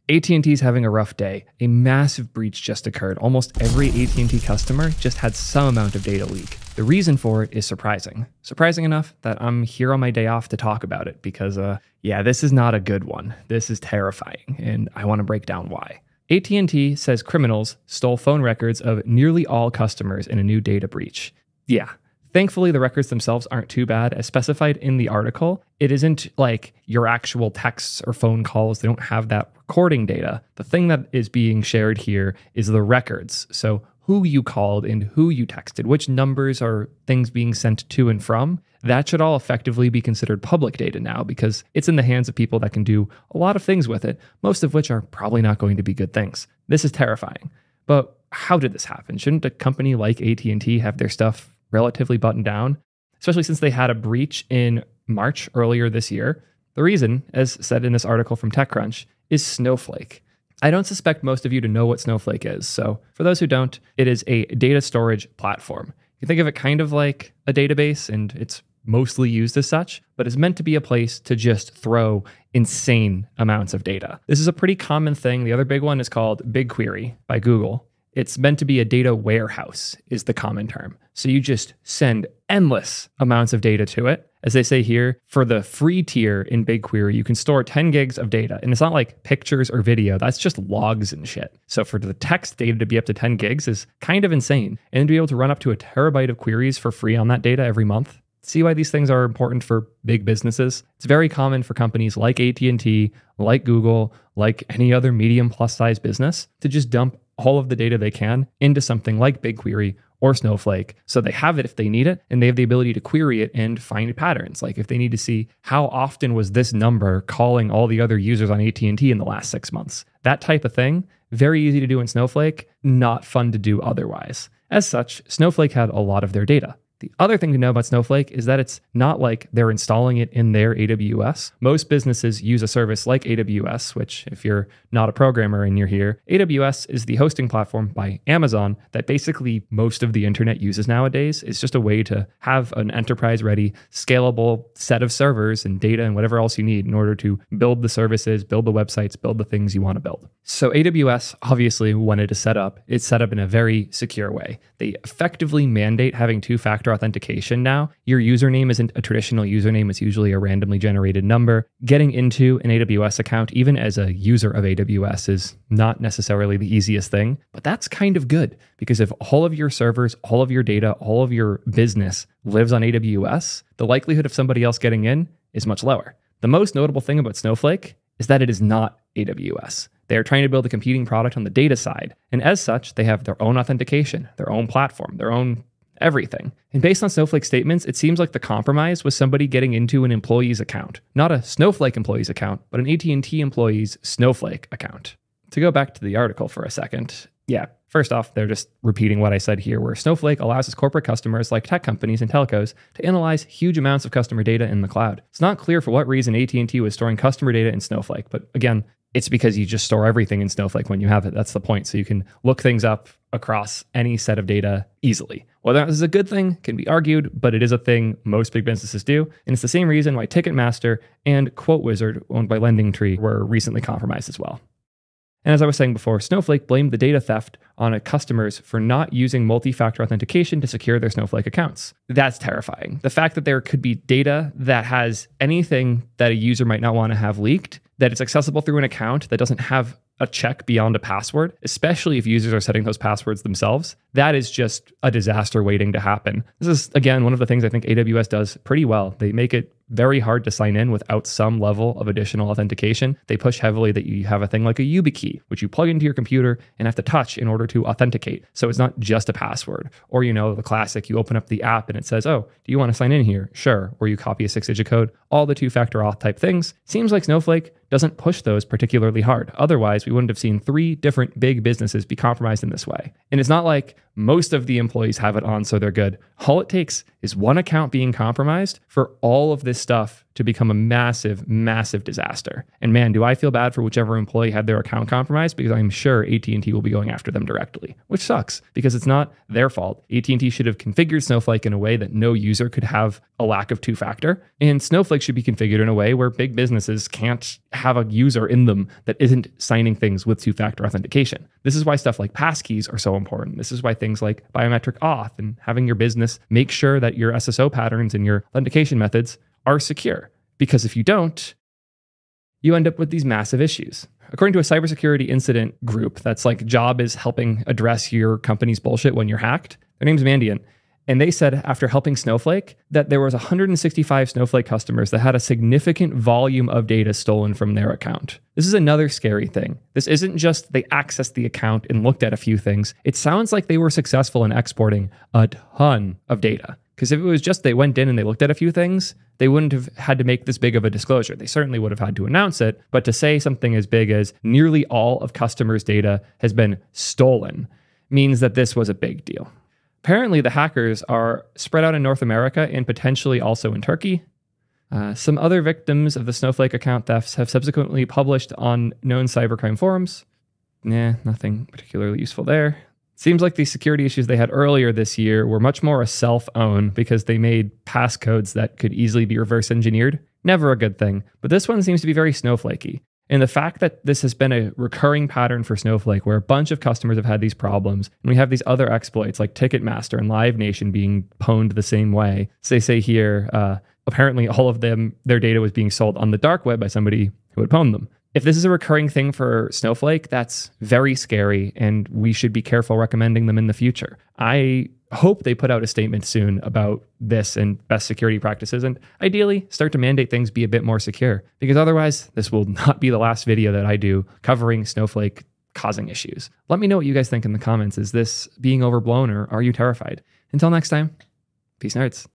AT&T is having a rough day. A massive breach just occurred. Almost every AT&T customer just had some amount of data leak. The reason for it is surprising. Surprising enough that I'm here on my day off to talk about it because, this is not a good one. This is terrifying, and I want to break down why. AT&T says criminals stole phone records of nearly all customers in a new data breach. Yeah. Thankfully, the records themselves aren't too bad. As specified in the article, it isn't like your actual texts or phone calls. They don't have that recording data. The thing that is being shared here is the records. So who you called and who you texted, which numbers are things being sent to and from. That should all effectively be considered public data now because it's in the hands of people that can do a lot of things with it, most of which are probably not going to be good things. This is terrifying. But how did this happen? Shouldn't a company like AT&T have their stuff relatively buttoned down, especially since they had a breach in March earlier this year? The reason, as said in this article from TechCrunch, is Snowflake. I don't suspect most of you to know what Snowflake is. So for those who don't, it is a data storage platform. You think of it kind of like a database, and it's mostly used as such, but it's meant to be a place to just throw insane amounts of data. This is a pretty common thing. The other big one is called BigQuery by Google. It's meant to be a data warehouse is the common term. So you just send endless amounts of data to it. As they say here, for the free tier in BigQuery, you can store 10 gigs of data. And it's not like pictures or video. That's just logs and shit. So for the text data to be up to 10 gigs is kind of insane. And to be able to run up to a terabyte of queries for free on that data every month. See why these things are important for big businesses? It's very common for companies like AT&T, like Google, like any other medium plus size business to just dump all of the data they can into something like BigQuery or Snowflake. So they have it if they need it, and they have the ability to query it and find patterns. Like if they need to see how often was this number calling all the other users on AT&T in the last 6 months. That type of thing, very easy to do in Snowflake, not fun to do otherwise. As such, Snowflake had a lot of their data. The other thing to know about Snowflake is that it's not like they're installing it in their AWS. Most businesses use a service like AWS, which if you're not a programmer and you're here, AWS is the hosting platform by Amazon that basically most of the internet uses nowadays. It's just a way to have an enterprise-ready, scalable set of servers and data and whatever else you need in order to build the services, build the websites, build the things you want to build. So AWS, obviously, when it is set up, it's set up in a very secure way. They effectively mandate having two-factor authentication now. Your username isn't a traditional username. It's usually a randomly generated number. Getting into an AWS account, even as a user of AWS, is not necessarily the easiest thing, but that's kind of good because if all of your servers, all of your data, all of your business lives on AWS, the likelihood of somebody else getting in is much lower. The most notable thing about Snowflake is that it is not AWS. They are trying to build a competing product on the data side. And as such, they have their own authentication, their own platform, their own everything. And based on Snowflake statements, it seems like the compromise was somebody getting into an employee's account. Not a Snowflake employee's account, but an AT&T employee's Snowflake account. To go back to the article for a second, first off, they're just repeating what I said here, where Snowflake allows its corporate customers like tech companies and telcos to analyze huge amounts of customer data in the cloud. It's not clear for what reason AT&T was storing customer data in Snowflake, but again, it's because you just store everything in Snowflake when you have it. That's the point. So you can look things up across any set of data easily. Whether that is a good thing can be argued, but it is a thing most big businesses do. And it's the same reason why Ticketmaster and QuoteWizard, owned by LendingTree, were recently compromised as well. And as I was saying before, Snowflake blamed the data theft on its customers for not using multi-factor authentication to secure their Snowflake accounts. That's terrifying. The fact that there could be data that has anything that a user might not want to have leaked, that it's accessible through an account that doesn't have a check beyond a password, especially if users are setting those passwords themselves, that is just a disaster waiting to happen. This is, again, one of the things I think AWS does pretty well. They make it very hard to sign in without some level of additional authentication. They push heavily that you have a thing like a YubiKey, which you plug into your computer and have to touch in order to authenticate. So it's not just a password. Or, the classic, you open up the app and it says, oh, do you want to sign in here? Sure. Or you copy a 6-digit code, all the two-factor auth type things. Seems like Snowflake doesn't push those particularly hard. Otherwise, we wouldn't have seen 3 different big businesses be compromised in this way. And it's not like most of the employees have it on, so they're good. All it takes is one account being compromised for all of this stuff to become a massive, massive disaster. And man, do I feel bad for whichever employee had their account compromised, because I'm sure AT&T will be going after them directly, which sucks because it's not their fault. AT&T should have configured Snowflake in a way that no user could have a lack of two-factor, and Snowflake should be configured in a way where big businesses can't have a user in them that isn't signing things with two-factor authentication. This is why stuff like passkeys are so important. This is why things like biometric auth and having your business make sure that your SSO patterns and your authentication methods are secure. Because if you don't, you end up with these massive issues. According to a cybersecurity incident group that's like job is helping address your company's bullshit when you're hacked, their name's Mandiant. And they said after helping Snowflake that there was 165 Snowflake customers that had a significant volume of data stolen from their account. This is another scary thing. This isn't just they accessed the account and looked at a few things. It sounds like they were successful in exporting a ton of data. Because if it was just they went in and they looked at a few things, they wouldn't have had to make this big of a disclosure. They certainly would have had to announce it, but to say something as big as nearly all of customers' data has been stolen means that this was a big deal. Apparently, the hackers are spread out in North America and potentially also in Turkey. Some other victims of the Snowflake account thefts have subsequently published on known cybercrime forums. Nothing particularly useful there. Seems like the security issues they had earlier this year were much more a self-own because they made passcodes that could easily be reverse engineered. Never a good thing. But this one seems to be very Snowflakey. And the fact that this has been a recurring pattern for Snowflake where a bunch of customers have had these problems, and we have these other exploits like Ticketmaster and Live Nation being pwned the same way. So they say here, apparently all of them, their data was being sold on the dark web by somebody who had pwned them. If this is a recurring thing for Snowflake, that's very scary, and we should be careful recommending them in the future. I hope they put out a statement soon about this and best security practices, and ideally start to mandate things be a bit more secure, because otherwise this will not be the last video that I do covering Snowflake causing issues. Let me know what you guys think in the comments. Is this being overblown, or are you terrified? Until next time, peace nerds.